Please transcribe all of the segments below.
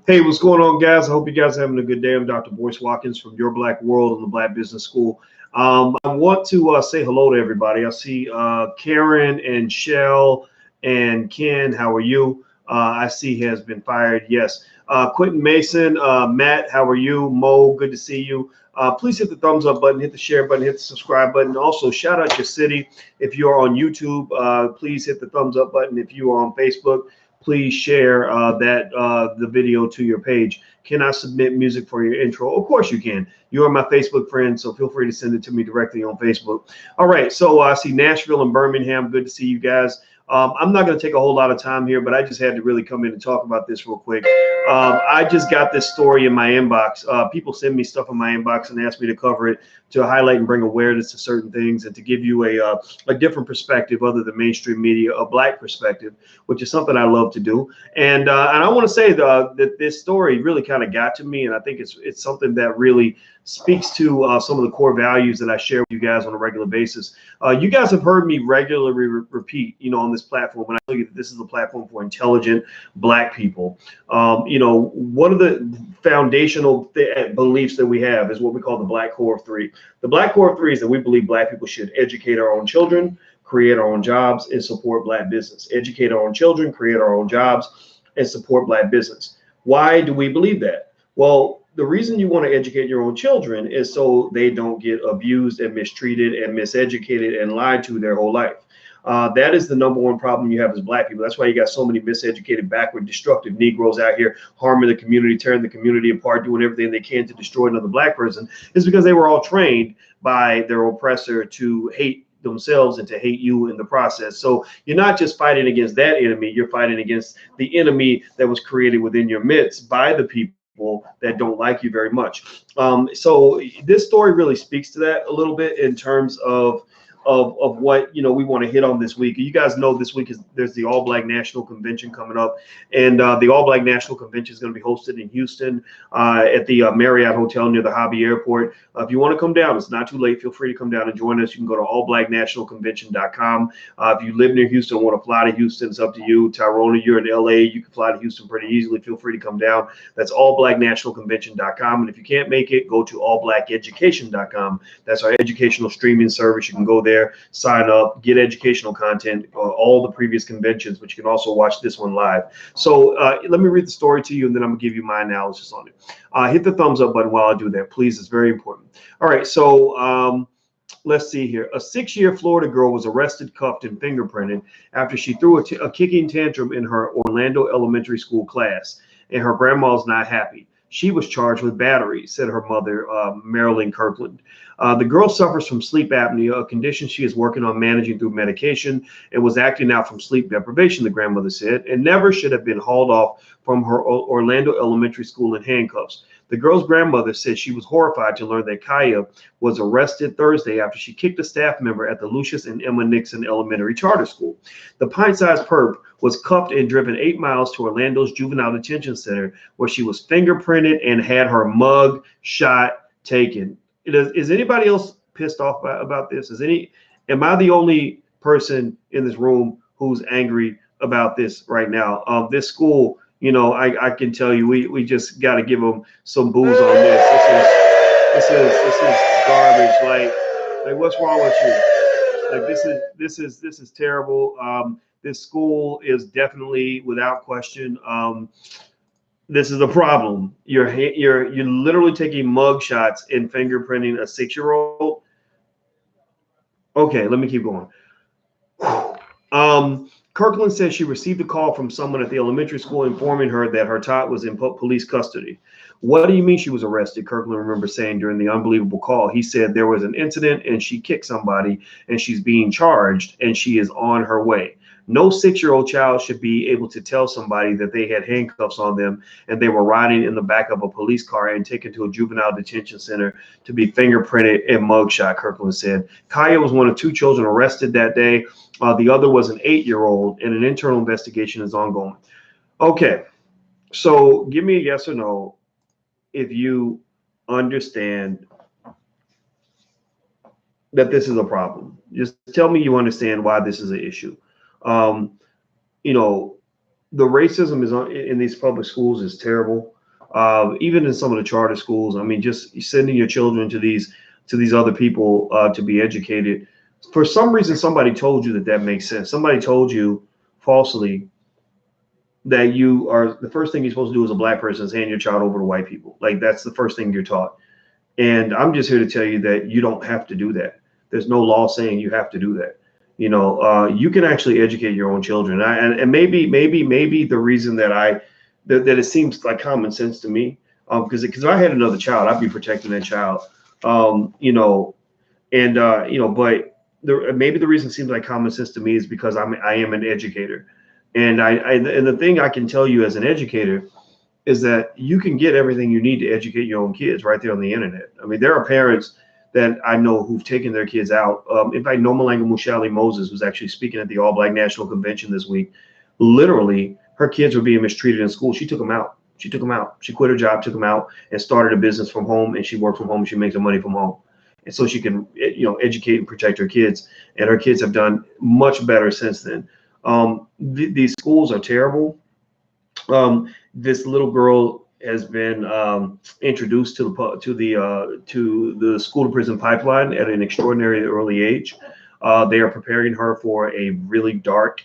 Hey, what's going on, guys? I hope you guys are having a good day. I'm Dr. Boyce Watkins from Your Black World and the Black Business School. I want to say hello to everybody. I see Karen and Shell and Ken. How are you? I see has been fired. Yes. Quentin Mason, Matt, how are you? Mo, good to see you. Please hit the thumbs up button, hit the share button, hit the subscribe button. Also, shout out your city. If you're on YouTube, please hit the thumbs up button. If you are on Facebook, please share the video to your page. Can I submit music for your intro? Of course you can. You are my Facebook friend, so feel free to send it to me directly on Facebook. All right, so I see Nashville and Birmingham. Good to see you guys. I'm not going to take a whole lot of time here, but I just had to really come in and talk about this real quick. I just got this story in my inbox. People send me stuff in my inbox and ask me to cover it, to highlight and bring awareness to certain things, and to give you a different perspective other than mainstream media, a black perspective, which is something I love to do. And I want to say that this story really kind of got to me, and I think it's something that really speaks to some of the core values that I share with you guys on a regular basis. You guys have heard me regularly repeat, on this platform, when I tell you that this is a platform for intelligent black people. One of the foundational beliefs that we have is what we call the Black Core of Three. The Black Core of Three is that we believe black people should educate our own children, create our own jobs, and support black business. Educate our own children, create our own jobs, and support black business. Why do we believe that? Well, the reason you want to educate your own children is so they don't get abused and mistreated and miseducated and lied to their whole life. That is the number one problem you have as black people. That's why you got so many miseducated, backward, destructive Negroes out here harming the community, tearing the community apart, doing everything they can to destroy another black person. It's because they were all trained by their oppressor to hate themselves and to hate you in the process. So you're not just fighting against that enemy, you're fighting against the enemy that was created within your midst by the people that don't like you very much. So this story really speaks to that a little bit in terms of what we want to hit on this week. You guys know this week there's the All Black National Convention coming up, and the All Black National Convention is going to be hosted in Houston at the Marriott Hotel near the Hobby Airport. If you want to come down, it's not too late. Feel free to come down and join us. You can go to allblacknationalconvention.com. If you live near Houston and want to fly to Houston, it's up to you. Tyrone, you're in LA, you can fly to Houston pretty easily. Feel free to come down. That's allblacknationalconvention.com. And if you can't make it, go to allblackeducation.com. That's our educational streaming service. You can go there, sign up, get educational content, all the previous conventions, but you can also watch this one live. So let me read the story to you, and then I'm gonna give you my analysis on it. Hit the thumbs up button while I do that, please. It's very important. All right, so let's see here. A 6-year Florida girl was arrested, cuffed, and fingerprinted after she threw a kicking tantrum in her Orlando elementary school class, and her grandma's not happy. She was charged with battery, said her mother, Marilyn Kirkland. The girl suffers from sleep apnea, a condition she is working on managing through medication, and was acting out from sleep deprivation, the grandmother said, and never should have been hauled off from her Orlando elementary school in handcuffs. The girl's grandmother said she was horrified to learn that Kaya was arrested Thursday after she kicked a staff member at the Lucius and Emma Nixon Elementary Charter School. The pint-sized perp was cuffed and driven 8 miles to Orlando's Juvenile Detention Center, where she was fingerprinted and had her mug shot taken. Is anybody else pissed off about this? Am I the only person in this room who's angry about this right now? This school, I can tell you, we just got to give them some booze on this. This is garbage. Like what's wrong with you? Like this is terrible. This school is definitely, without question, this is a problem. You're literally taking mug shots and fingerprinting a 6-year-old. Okay, let me keep going. Kirkland says she received a call from someone at the elementary school informing her that her child was in police custody. What do you mean she was arrested? Kirkland remembers saying during the unbelievable call. He said there was an incident and she kicked somebody and she's being charged and she is on her way. No 6-year-old child should be able to tell somebody that they had handcuffs on them and they were riding in the back of a police car and taken to a juvenile detention center to be fingerprinted and mugshot, Kirkland said. Kaya was one of 2 children arrested that day. The other was an 8-year-old, and an internal investigation is ongoing. Okay, so give me a yes or no if you understand that this is a problem. Just tell me you understand why this is an issue. You know, the racism is in these public schools is terrible. Even in some of the charter schools, I mean, just sending your children to these other people to be educated. For some reason, somebody told you that makes sense. Somebody told you falsely that the first thing you're supposed to do as a black person is hand your child over to white people. Like, that's the first thing you're taught. And I'm just here to tell you that you don't have to do that. There's no law saying you have to do that. You know, you can actually educate your own children. And maybe the reason that it seems like common sense to me, because if I had another child, I'd be protecting that child. You know, and but maybe the reason it seems like common sense to me is because I am an educator, and and the thing I can tell you as an educator is that you can get everything you need to educate your own kids right there on the internet. I mean, there are parents that I know who've taken their kids out. In fact, Nomalanga Mushali Moses was actually speaking at the All Black National Convention this week. Literally, her kids were being mistreated in school. She took them out. She quit her job, took them out, and started a business from home. And she worked from home. She makes her money from home. And so she can, educate and protect her kids. And her kids have done much better since then. These schools are terrible. This little girl has been introduced to the school to prison pipeline at an extraordinarily early age. They are preparing her for a really dark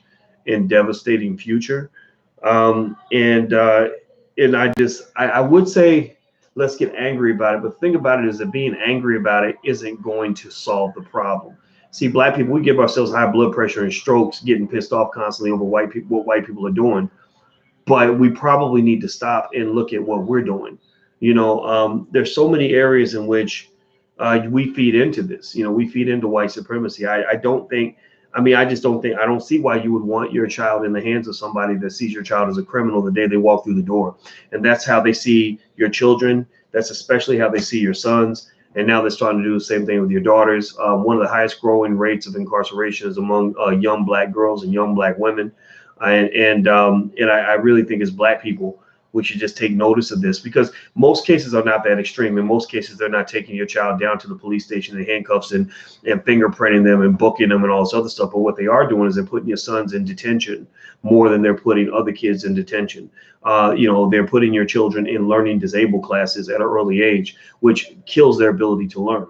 and devastating future. And I would say, let's get angry about it. But the thing about it is that being angry about it isn't going to solve the problem. See, black people, we give ourselves high blood pressure and strokes, getting pissed off constantly over what white people are doing. But we probably need to stop and look at what we're doing. There's so many areas in which we feed into this. We feed into white supremacy. I don't see why you would want your child in the hands of somebody that sees your child as a criminal the day they walk through the door. And that's how they see your children. That's especially how they see your sons. And now they're starting to do the same thing with your daughters. One of the highest growing rates of incarceration is among young black girls and young black women. And I really think as black people, we should just take notice of this, because most cases are not that extreme. In most cases, they're not taking your child down to the police station in handcuffs and fingerprinting them and booking them and all this other stuff. But what they are doing is they're putting your sons in detention more than they're putting other kids in detention. They're putting your children in learning disabled classes at an early age, which kills their ability to learn.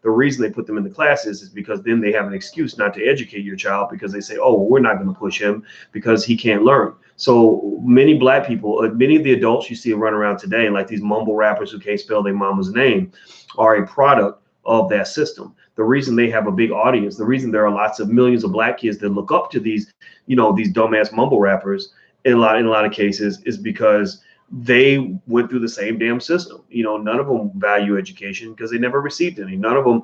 The reason they put them in the classes is because then they have an excuse not to educate your child, because they say, oh, well, we're not going to push him because he can't learn. So many black people, many of the adults you see run around today, like these mumble rappers who can't spell their mama's name, are a product of that system. The reason they have a big audience, the reason there are lots of millions of black kids that look up to these dumbass mumble rappers in a lot of cases, is because they went through the same damn system. None of them value education because they never received any. None of them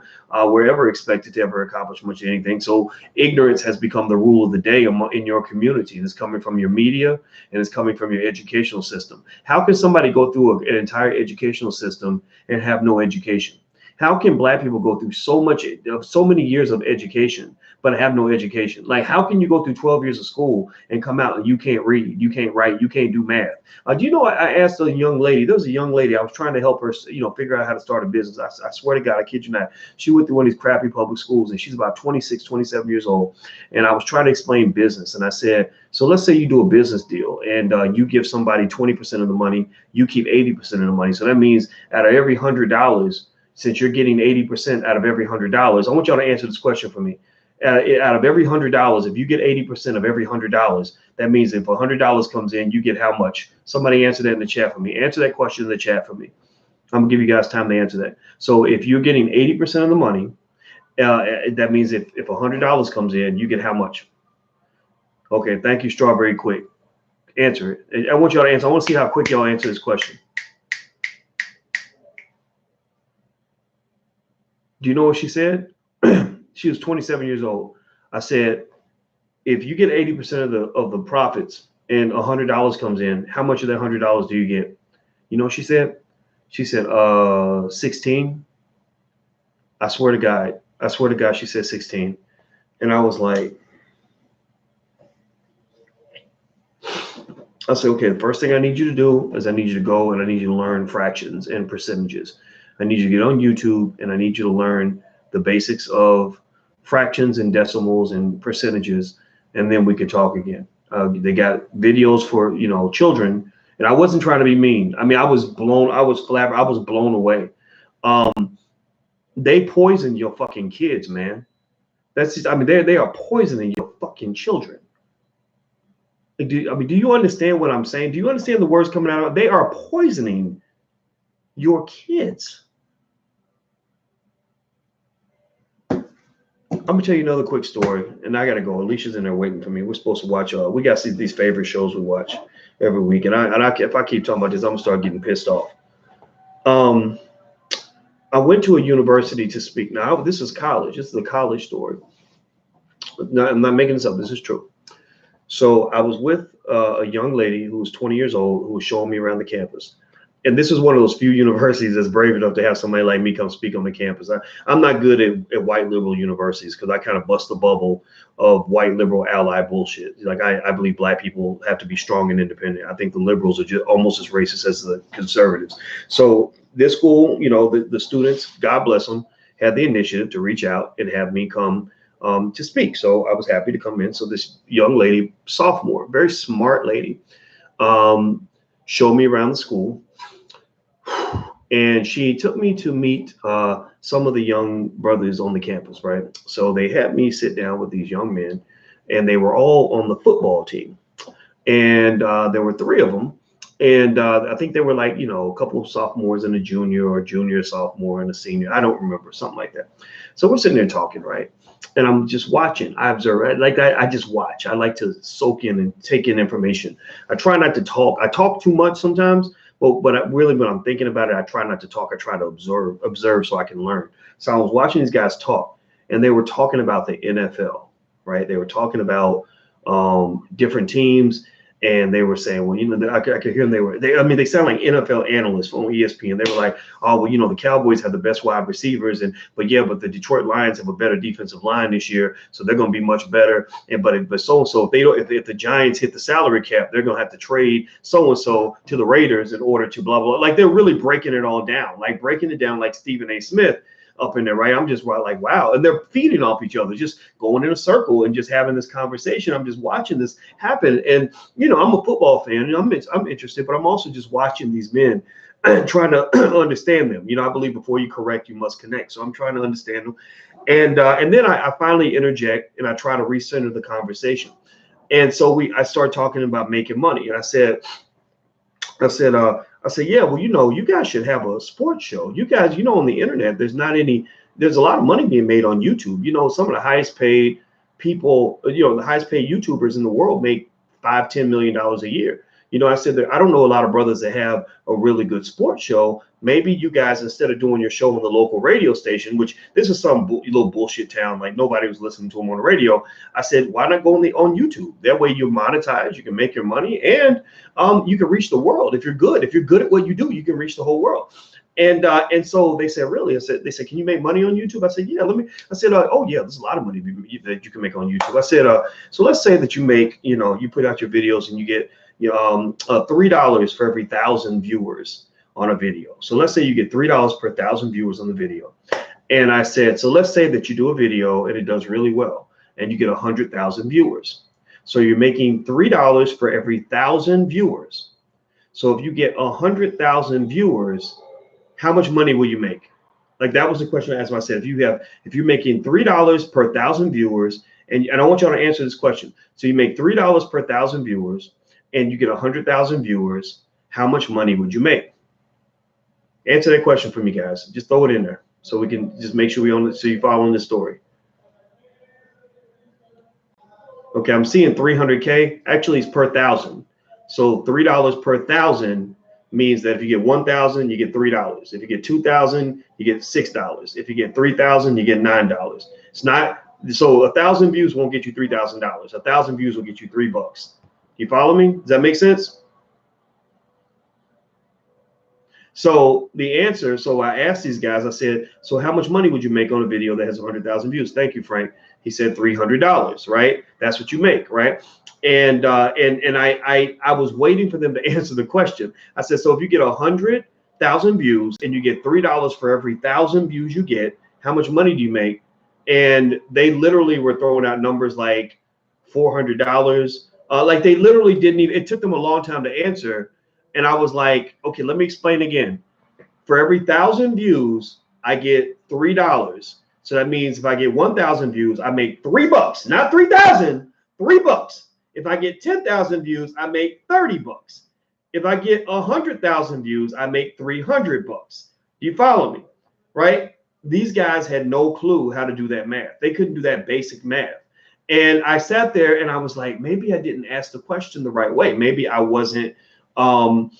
were ever expected to ever accomplish much of anything. So ignorance has become the rule of the day in your community. It's coming from your media and it's coming from your educational system. How can somebody go through an entire educational system and have no education? How can black people go through so many years of education but have no education? Like, how can you go through 12 years of school and come out and you can't read, you can't write, you can't do math? Do you know, I asked a young lady, there was a young lady, I was trying to help her, figure out how to start a business. I swear to God, I kid you not. She went through one of these crappy public schools and she's about 26, 27 years old. And I was trying to explain business. And I said, so let's say you do a business deal and you give somebody 20% of the money, you keep 80% of the money. So that means out of every $100, since you're getting 80% out of every $100, I want y'all to answer this question for me. Out of every $100, if you get 80% of every $100, that means if $100 comes in, you get how much? Somebody answer that in the chat for me. Answer that question in the chat for me. I'm gonna give you guys time to answer that. So if you're getting 80% of the money, that means if $100 comes in, you get how much? Okay, thank you, Strawberry Quick. Answer it. I want y'all to answer. I want to see how quick y'all answer this question. Do you know what she said? She was 27 years old. I said, if you get 80% of the profits and $100 comes in, how much of that $100 do you get? You know what she said? She said, 16. I swear to God. I swear to God, she said 16. And I was like, I said, okay, the first thing I need you to do is I need you to go and I need you to learn fractions and percentages. I need you to get on YouTube and I need you to learn the basics of fractions and decimals and percentages, and then we could talk again. They got videos for, you know, children, and I wasn't trying to be mean. I mean, I was blown away. They poison your fucking kids, man. That's just, I mean, they are poisoning your fucking children. Do you understand what I'm saying? Do you understand the words coming out? They are poisoning your kids. I'm gonna tell you another quick story, and I gotta go. Alicia's in there waiting for me. We're supposed to watch. We got these favorite shows we watch every week, and if I keep talking about this, I'm gonna start getting pissed off. I went to a university to speak. Now this is college. This is a college story. No, I'm not making this up. This is true. So I was with a young lady who was 20 years old who was showing me around the campus. And this is one of those few universities that's brave enough to have somebody like me come speak on the campus. I'm not good at white liberal universities because I kind of bust the bubble of white liberal ally bullshit. Like I believe black people have to be strong and independent. I think the liberals are just almost as racist as the conservatives. So this school, you know, the students, God bless them, had the initiative to reach out and have me come to speak. So I was happy to come in. So this young lady, sophomore, very smart lady, showed me around the school. And she took me to meet some of the young brothers on the campus, right? So they had me sit down with these young men, and they were all on the football team. And there were three of them. And I think they were like, you know, a couple of sophomores and a junior, or junior, sophomore, and a senior. I don't remember, something like that. So we're sitting there talking, right? And I'm just watching. I observe, right? Like I just watch. I like to soak in and take in information. I try not to talk. I talk too much sometimes, but really when I'm thinking about it, I try not to talk. I try to observe so I can learn. So I was watching these guys talk, and they were talking about the NFL, right? They were talking about different teams. And they were saying, well, you know, I could hear them. They sound like NFL analysts on ESPN. They were like, oh, well, you know, the Cowboys have the best wide receivers, but the Detroit Lions have a better defensive line this year, so they're going to be much better. But so if the Giants hit the salary cap, they're going to have to trade so and so to the Raiders in order to blah blah. Like they're really breaking it all down, like Stephen A. Smith up in there, right? I'm just like, wow. And they're feeding off each other, just going in a circle and just having this conversation. I'm just watching this happen. And, you know, I'm a football fan and I'm interested, but I'm also just watching these men trying to understand them. You know, I believe before you correct, you must connect. So I'm trying to understand them. And then I finally interject and I try to recenter the conversation. And so I start talking about making money. And I said, yeah, well, you know, you guys should have a sports show. You guys, you know, on the internet, there's a lot of money being made on YouTube. You know, some of the highest paid people, you know, the highest paid YouTubers in the world make $5-10 million a year. You know, I said that I don't know a lot of brothers that have a really good sports show. Maybe you guys, instead of doing your show on the local radio station, which this is some little bullshit town, like nobody was listening to them on the radio. I said, why not go on YouTube? That way you monetize, you can make your money, and you can reach the world. If you're good at what you do, you can reach the whole world. And so they said, really? They said, can you make money on YouTube? I said, yeah, I said, oh yeah, there's a lot of money that you can make on YouTube. I said, so let's say that you make, you know, you put out your videos and you get, you know, $3 for every 1,000 viewers on a video. So let's say you get $3 per 1,000 viewers on the video. And I said, so let's say that you do a video and it does really well and you get 100,000 viewers. So you're making $3 for every 1,000 viewers. So if you get 100,000 viewers, how much money will you make? Like that was the question I asked myself. If you're making $3 per 1,000 viewers, and I want y'all to answer this question. So you make $3 per 1,000 viewers and you get 100,000 viewers, how much money would you make? Answer that question for me, guys. Just throw it in there so we can just make sure so you're following this story. Okay, I'm seeing 300K. Actually, it's per thousand. So $3 per thousand means that if you get 1,000, you get $3. If you get 2,000, you get $6. If you get 3,000, you get $9. It's not so 1,000 views won't get you $3,000. 1,000 views will get you $3. You follow me? Does that make sense? So the answer, so I asked these guys, I said, so how much money would you make on a video that has 100,000 views? Thank you, Frank. He said $300, right? That's what you make, right? And I was waiting for them to answer the question. I said, so if you get 100,000 views and you get $3 for every 1,000 views you get, how much money do you make? And they literally were throwing out numbers like $400. Like they literally didn't even, it took them a long time to answer. And I was like, okay, let me explain again. For every 1,000 views, I get $3. So that means if I get 1,000 views, I make $3, not 3,000, $3. If I get 10,000 views, I make $30. If I get 100,000 views, I make $300. Do you follow me? Right? These guys had no clue how to do that math. They couldn't do that basic math. And I sat there and I was like, maybe I didn't ask the question the right way. Maybe I wasn't saying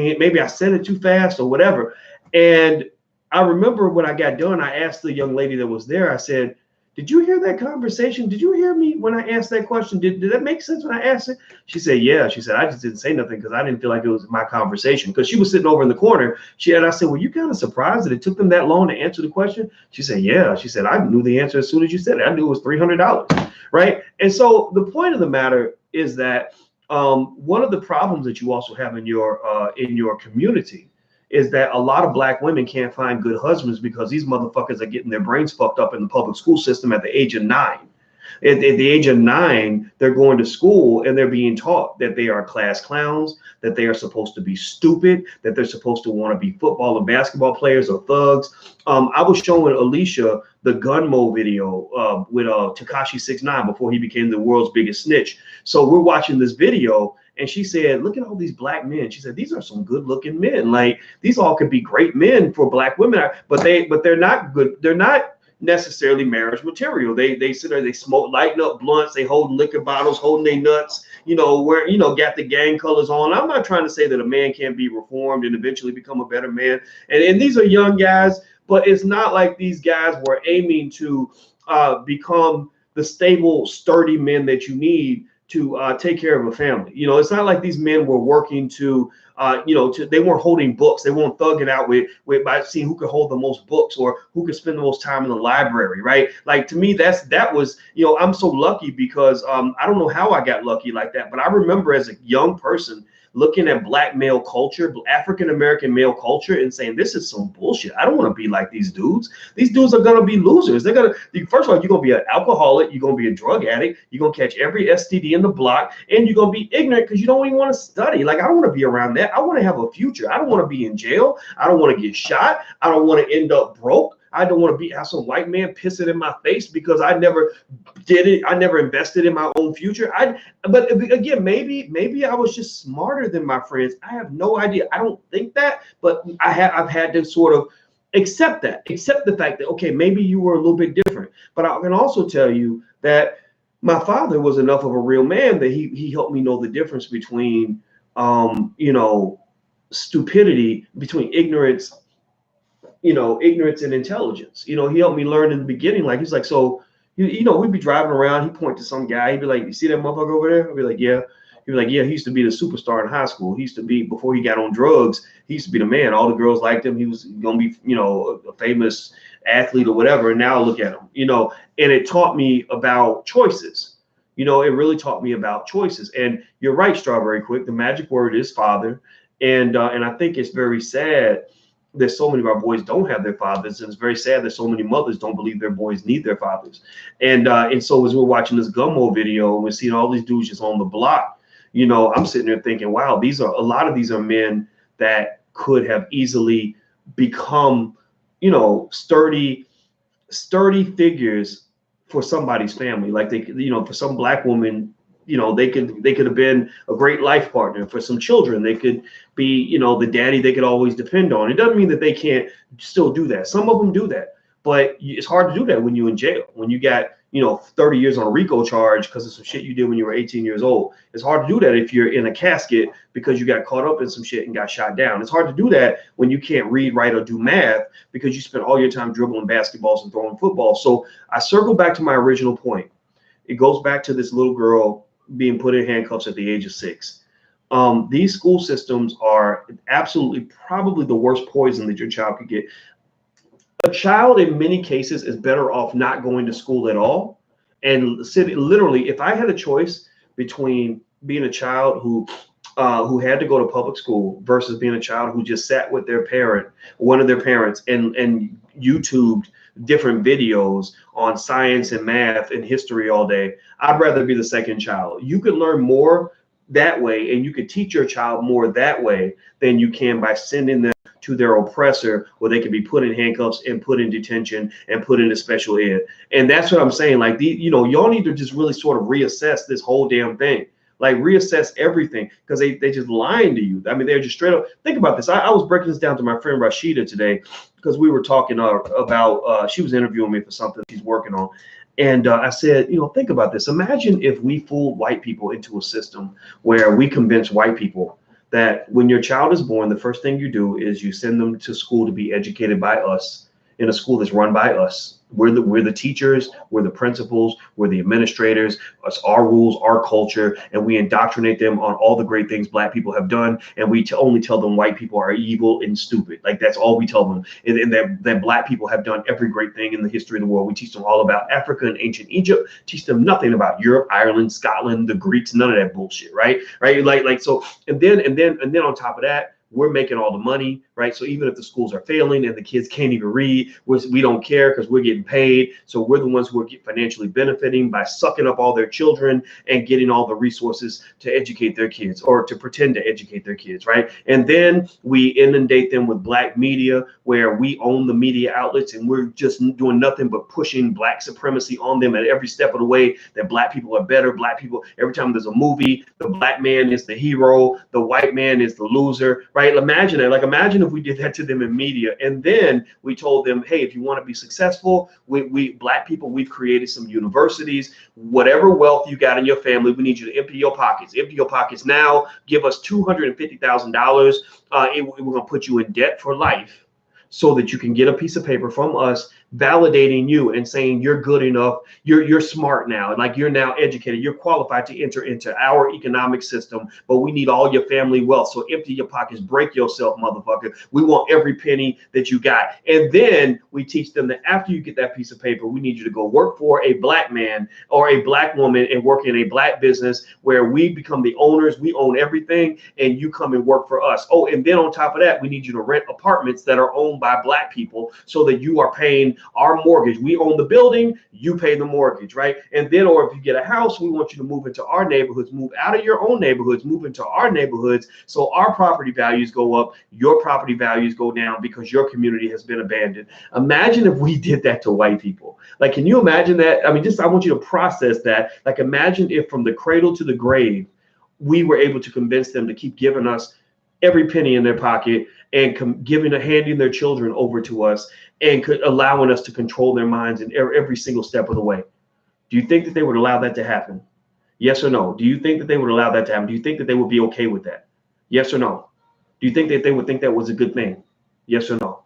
it. Maybe I said it too fast or whatever. And I remember when I got done, I asked the young lady that was there, I said, did you hear that conversation? Did you hear me when I asked that question? Did that make sense when I asked it? She said, yeah. She said, I just didn't say nothing because I didn't feel like it was my conversation, because she was sitting over in the corner. I said, were you kind of surprised that it took them that long to answer the question? She said, yeah. She said, I knew the answer as soon as you said it. I knew it was $300, right? And so the point of the matter is that one of the problems that you also have in your community is that a lot of black women can't find good husbands because these motherfuckers are getting their brains fucked up in the public school system at the age of 9. At the age of 9, they're going to school and they're being taught that they are class clowns, that they are supposed to be stupid, that they're supposed to want to be football and basketball players or thugs. I was showing Alicia the Gunmo video with Tekashi 6ix9ine before he became the world's biggest snitch. So we're watching this video and she said, look at all these black men. She said, these are some good looking men. Like, these all could be great men for black women, but they're not good. They're not necessarily marriage material. They sit there, they smoke, lighting up blunts, they holding liquor bottles, holding their nuts, got the gang colors on. I'm not trying to say that a man can't be reformed and eventually become a better man. And these are young guys, but it's not like these guys were aiming to become the stable, sturdy men that you need to take care of a family. It's not like these men were working to they weren't holding books. They weren't thugging out with by seeing who could hold the most books or who could spend the most time in the library, right? Like, to me, that was, I'm so lucky because I don't know how I got lucky like that, but I remember as a young person looking at black male culture, African-American male culture, and saying, this is some bullshit. I don't want to be like these dudes. These dudes are going to be losers. They're going to, first of all, you're going to be an alcoholic. You're going to be a drug addict. You're going to catch every STD in the block, and you're going to be ignorant because you don't even want to study. Like, I don't want to be around that. I want to have a future. I don't want to be in jail. I don't want to get shot. I don't want to end up broke. I don't want to have some white man pissing in my face because I never did it. I never invested in my own future. But again, maybe I was just smarter than my friends. I have no idea. I don't think that, but I've had to sort of accept the fact that, okay, maybe you were a little bit different. But I can also tell you that my father was enough of a real man that he helped me know the difference between stupidity, between ignorance and intelligence. He helped me learn in the beginning. Like, he's like, so, we'd be driving around. He'd point to some guy. He'd be like, you see that motherfucker over there? I'd be like, yeah. He'd be like, yeah, he used to be the superstar in high school. He used to be, before he got on drugs, he used to be the man. All the girls liked him. He was going to be, a famous athlete or whatever. And now look at him, and it taught me about choices. It really taught me about choices. And you're right, Strawberry Quick. The magic word is father. And I think it's very sad that so many of our boys don't have their fathers, and it's very sad that so many mothers don't believe their boys need their fathers. And so as we're watching this Gummo video and we're seeing all these dudes just on the block, I'm sitting there thinking, wow, a lot of these are men that could have easily become, sturdy figures for somebody's family. Like, they, for some black woman, they could have been a great life partner. For some children, they could be, the daddy they could always depend on. It doesn't mean that they can't still do that. Some of them do that, but it's hard to do that when you're in jail, when you got 30 years on a RICO charge because of some shit you did when you were 18 years old. It's hard to do that if you're in a casket because you got caught up in some shit and got shot down. It's hard to do that when you can't read, write, or do math because you spent all your time dribbling basketballs and throwing football. So I circle back to my original point. It goes back to this little girl being put in handcuffs at the age of 6. These school systems are absolutely probably the worst poison that your child could get. A child in many cases is better off not going to school at all. And literally, if I had a choice between being a child who had to go to public school versus being a child who just sat with their parent, one of their parents, and YouTubed different videos on science and math and history all day, I'd rather be the second child. You could learn more that way, and you could teach your child more that way than you can by sending them to their oppressor, where they can be put in handcuffs and put in detention and put into special ed. And that's what I'm saying. Like, y'all need to just really sort of reassess this whole damn thing. Like, reassess everything, because they just lying to you. I mean, they're just straight up. Think about this. I was breaking this down to my friend Rashida today because we were talking about she was interviewing me for something she's working on. And I said, think about this. Imagine if we fooled white people into a system where we convince white people that when your child is born, the first thing you do is you send them to school to be educated by us in a school that's run by us. We're the teachers, we're the principals, we're the administrators. It's our rules, our culture, and we indoctrinate them on all the great things Black people have done. And we only tell them white people are evil and stupid. Like, that's all we tell them. And that Black people have done every great thing in the history of the world. We teach them all about Africa and ancient Egypt. Teach them nothing about Europe, Ireland, Scotland, the Greeks, none of that bullshit, right? Like so. And then on top of that, we're making all the money, right? So even if the schools are failing and the kids can't even read, we don't care because we're getting paid. So we're the ones who are financially benefiting by sucking up all their children and getting all the resources to educate their kids, or to pretend to educate their kids, right? And then we inundate them with Black media, where we own the media outlets, and we're just doing nothing but pushing Black supremacy on them at every step of the way, that Black people are better. Black people, every time there's a movie, the Black man is the hero, the white man is the loser, right? Imagine it. Like, imagine if we did that to them in media, and then we told them, hey, if you want to be successful, we Black people, we've created some universities. Whatever wealth you got in your family, we need you to empty your pockets. Empty your pockets now. Give us $250,000. We're going to put you in debt for life, so that you can get a piece of paper from us validating you and saying you're good enough, you're smart now, like you're now educated, you're qualified to enter into our economic system, but we need all your family wealth. So empty your pockets, break yourself, motherfucker. We want every penny that you got. And then we teach them that after you get that piece of paper, we need you to go work for a Black man or a Black woman and work in a Black business where we become the owners, we own everything, and you come and work for us. Oh, and then on top of that, we need you to rent apartments that are owned by Black people, so that you are paying our mortgage. We own the building, you pay the mortgage, right? And then, or if you get a house, we want you to move into our neighborhoods, move out of your own neighborhoods, move into our neighborhoods, so our property values go up, your property values go down, because your community has been abandoned. Imagine if we did that to white people. Like, can you imagine that? I mean, I want you to process that. Like, imagine if from the cradle to the grave, we were able to convince them to keep giving us every penny in their pocket, and handing their children over to us, and allowing us to control their minds in every single step of the way. Do you think that they would allow that to happen? Yes or no? Do you think that they would allow that to happen? Do you think that they would be okay with that? Yes or no? Do you think that they would think that was a good thing? Yes or no?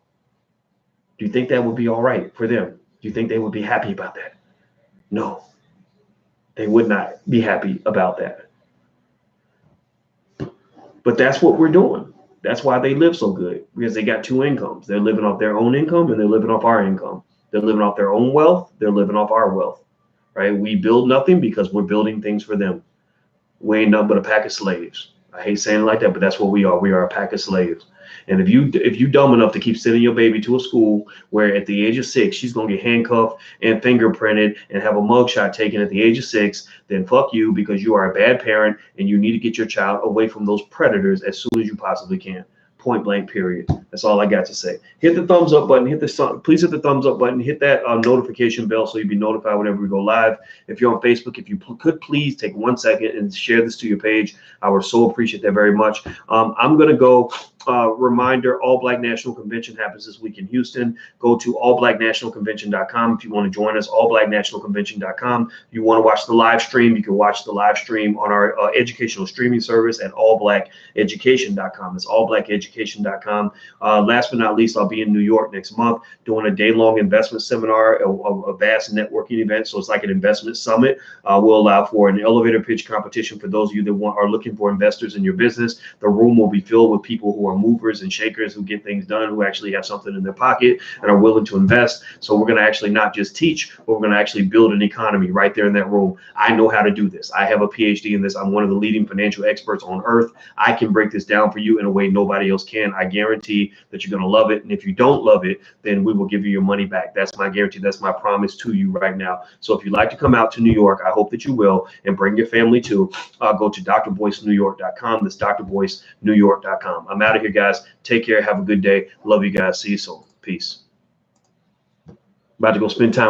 Do you think that would be all right for them? Do you think they would be happy about that? No, they would not be happy about that. But that's what we're doing. That's why they live so good, because they got two incomes. They're living off their own income, and they're living off our income. They're living off their own wealth. They're living off our wealth, right? We build nothing because we're building things for them. We ain't nothing but a pack of slaves. I hate saying it like that, but that's what we are. We are a pack of slaves. And if you dumb enough to keep sending your baby to a school where at the age of 6 she's gonna get handcuffed and fingerprinted and have a mugshot taken at the age of 6, then fuck you, because you are a bad parent and you need to get your child away from those predators as soon as you possibly can. Point blank, period. That's all I got to say. Hit the thumbs up button. Please hit the thumbs up button. Hit that notification bell so you'll be notified whenever we go live. If you're on Facebook, if you could please take 1 second and share this to your page, I would so appreciate that very much. I'm gonna go reminder, All Black National Convention happens this week in Houston. Go to allblacknationalconvention.com if you want to join us, allblacknationalconvention.com. If you want to watch the live stream, you can watch the live stream on our educational streaming service at allblackeducation.com. It's allblackeducation.com. Last but not least, I'll be in New York next month doing a day-long investment seminar, a vast networking event. So it's like an investment summit. We'll allow for an elevator pitch competition for those of you that are looking for investors in your business. The room will be filled with people who are movers and shakers, who get things done, who actually have something in their pocket and are willing to invest. So we're going to actually not just teach, but we're going to actually build an economy right there in that room. I know how to do this. I have a PhD in this. I'm one of the leading financial experts on earth. I can break this down for you in a way nobody else can. I guarantee that you're going to love it. And if you don't love it, then we will give you your money back. That's my guarantee. That's my promise to you right now. So if you'd like to come out to New York, I hope that you will, and bring your family too. Go to drboycenewyork.com. That's drboycenewyork.com. I'm out of here, guys. Take care. Have a good day. Love you guys. See you soon. Peace. About to go spend time